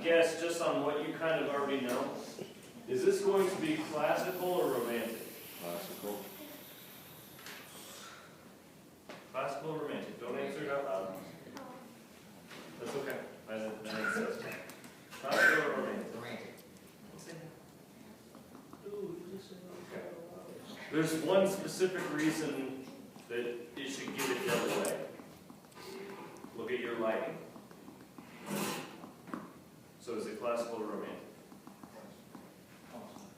guess just on what you kind of already know? Is this going to be classical or romantic? Classical. Classical or romantic? Don't answer it out loud. That's okay. I didn't say it. Classical or romantic? Romantic. Okay. There's one specific reason that it should give it the other way. Look at your lighting. So is it classical or romantic?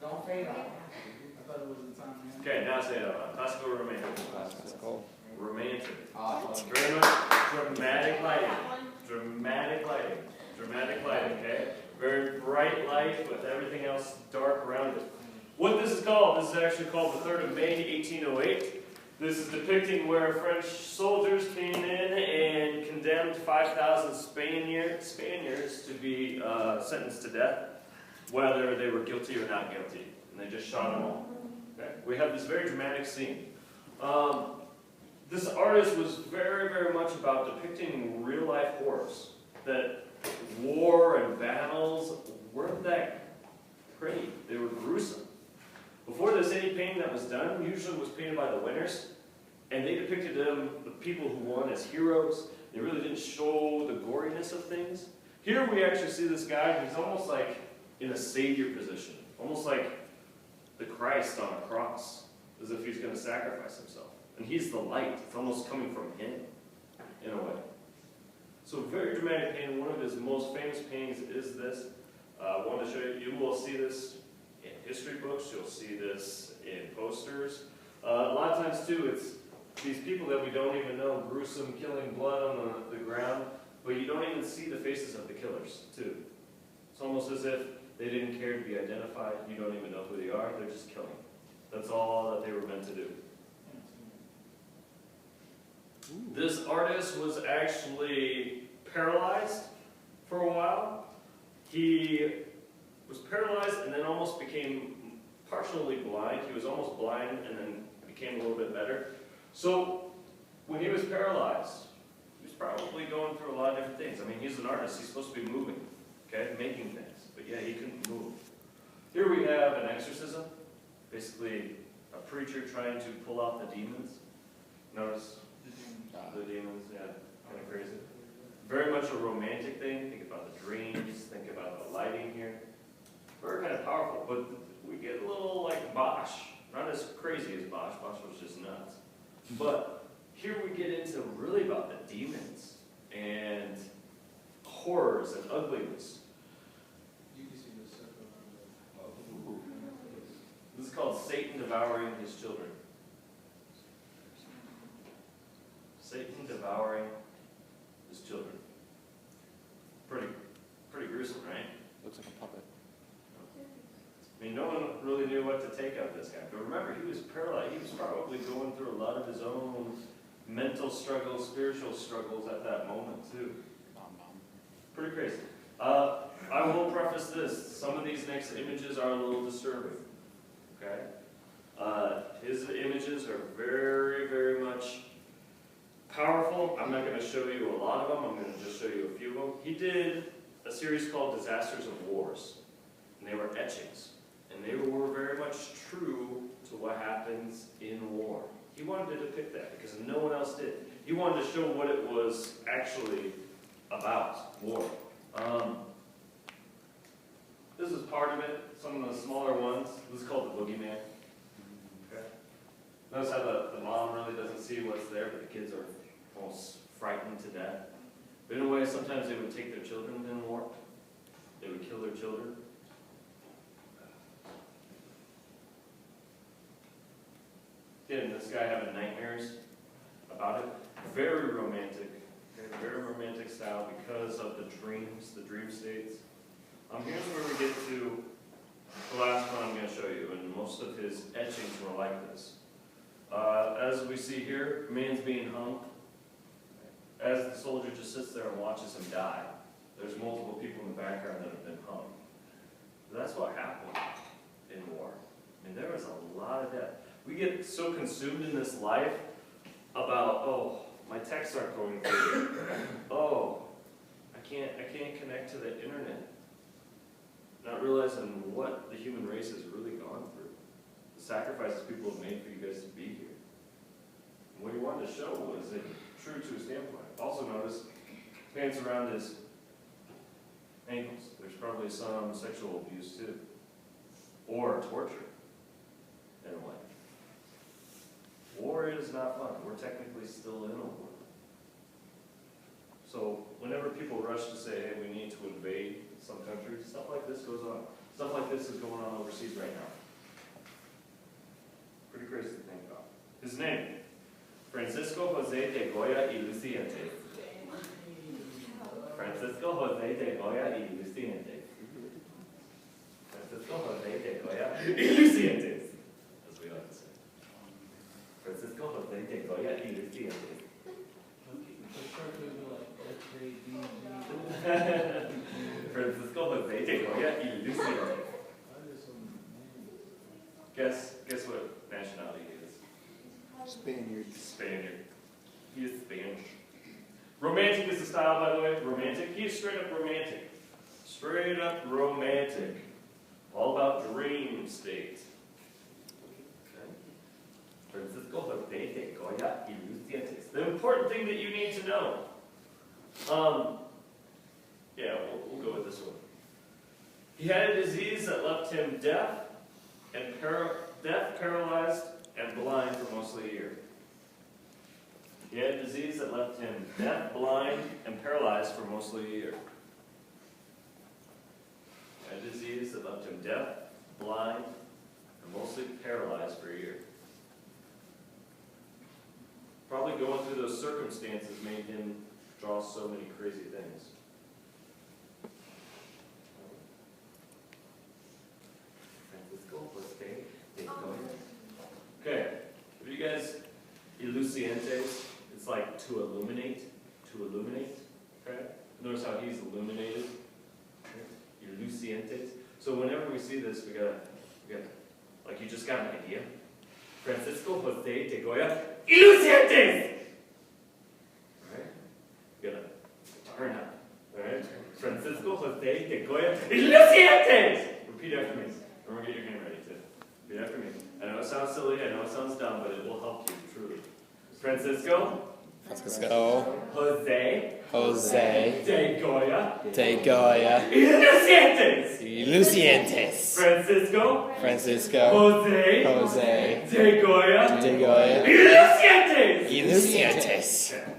Don't fade out. I thought it was the time. Okay, now say it out loud. Classical or romantic? Classical. Romantic. Awesome. Very much dramatic lighting. Dramatic lighting. Dramatic lighting, okay? Very bright light with everything else dark around it. What this is called, this is actually called the 3rd of May, 1808. This is depicting where French soldiers came in and condemned 5,000 Spaniards to be sentenced to death, whether they were guilty or not guilty. And they just shot them all. Okay? We have this very dramatic scene. This artist was very, very much about depicting real-life horrors. That war and battles weren't that pretty. They were gruesome. Before this, any painting that was done usually was painted by the winners, and they depicted them, the people who won, as heroes. They really didn't show the goriness of things. Here we actually see this guy who's almost like in a savior position, almost like the Christ on a cross, as if he's going to sacrifice himself. And he's the light. It's almost coming from him, in a way. So very dramatic painting. One of his most famous paintings is this. I wanted to show you. You will see this in history books. You'll see this in posters. A lot of times, too, it's these people that we don't even know, gruesome, killing blood on the ground, but you don't even see the faces of the killers, too. It's almost as if they didn't care to be identified. You don't even know who they are. They're just killing. That's all that they were meant to do. This artist was actually paralyzed for a while. He was paralyzed and then almost became partially blind. He was almost blind and then became a little bit better. So when he was paralyzed, he was probably going through a lot of different things. I mean, he's an artist. He's supposed to be moving, okay, making things. But yeah, he couldn't move. Here we have an exorcism. Basically, a preacher trying to pull out the demons. Notice the demons, yeah, kind of crazy. Very much a romantic thing. Think about the dreams, think about the lighting here. Very kind of powerful, but we get a little like Bosch. Not as crazy as Bosch. Bosch was just nuts. But here we get into really about the demons and horrors and ugliness. This is called Satan devouring his children. Satan devouring his children. Pretty gruesome, right? Looks like a puppet. I mean, no one really knew what to take of this guy. But remember, he was paralyzed. He was probably going through a lot of his own mental struggles, spiritual struggles at that moment, too. Pretty crazy. I will preface this. Some of these next images are a little disturbing. Okay? His images are very, very much powerful. I'm not going to show you a lot of them. I'm going to just show you a few of them. He did a series called Disasters of Wars. And they were etchings. And they were very much true to what happens in war. He wanted to depict that because no one else did. He wanted to show what it was actually about, war. This is part of it. Some of the smaller ones. This is called the Boogeyman. Okay. Notice how the mom really doesn't see what's there, but the kids are almost frightened to death. But in a way, sometimes they would take their children in war. They would kill their children. Again, this guy having nightmares about it. Very romantic. Very romantic style because of the dreams, the dream states. Here's where we get to the last one I'm going to show you, and most of his etchings were like this. As we see here, man's being hung. As the soldier just sits there and watches him die, there's multiple people in the background that have been hung. That's what happened in war. I mean, there was a lot of death. We get so consumed in this life about, oh, my texts aren't going through. Oh, I can't connect to the internet. not realizing what the human race has really gone through, the sacrifices people have made for you guys to be here. And what he wanted to show was that true to his standpoint. Also notice pants around his ankles. There's probably some sexual abuse too, or torture in a way. War is not fun. We're technically still in a war. So whenever people rush to say, hey, we need to invade some countries, stuff like this goes on. Stuff like this is going on overseas right now. Pretty crazy to think about. His name, Francisco Jose de Goya y Lucientes. Francisco Jose de Goya y Lucientes. Francisco Jose de Goya y Lucientes. As we like to say. Francisco Jose de Goya y Lucientes. Francisco Jose de Goya y Lucientes. Guess what nationality he is? Spaniard. Spaniard. He is Spanish. Romantic is the style, by the way. Romantic. He is straight up romantic. Straight up romantic. All about dream state. Okay. Francisco Jose de Goya y Lucientes. The important thing that you need to know. Yeah, we'll go with this one. He had a disease that left him deaf, paralyzed, and blind for mostly a year. He had a disease that left him deaf, blind, and paralyzed for mostly a year. He had a disease that left him deaf, blind, and mostly paralyzed for a year. Probably going through those circumstances made him draw so many crazy things. Okay, have you guys Lucientes? It's like to illuminate, okay? Notice how he's illuminated, okay? Lucientes. So whenever we see this, we gotta, like you just got an idea. Francisco Jose de Goya, Lucientes! Alright? You gotta turn up, alright? Francisco Jose de Goya, Lucientes! Repeat after me. Everyone get your hand ready too. Repeat after me. I know it sounds silly, I know it sounds dumb, but it will help you, truly. Francisco Jose de Goya y Lucientes. Francisco Jose de Goya y Lucientes. Okay.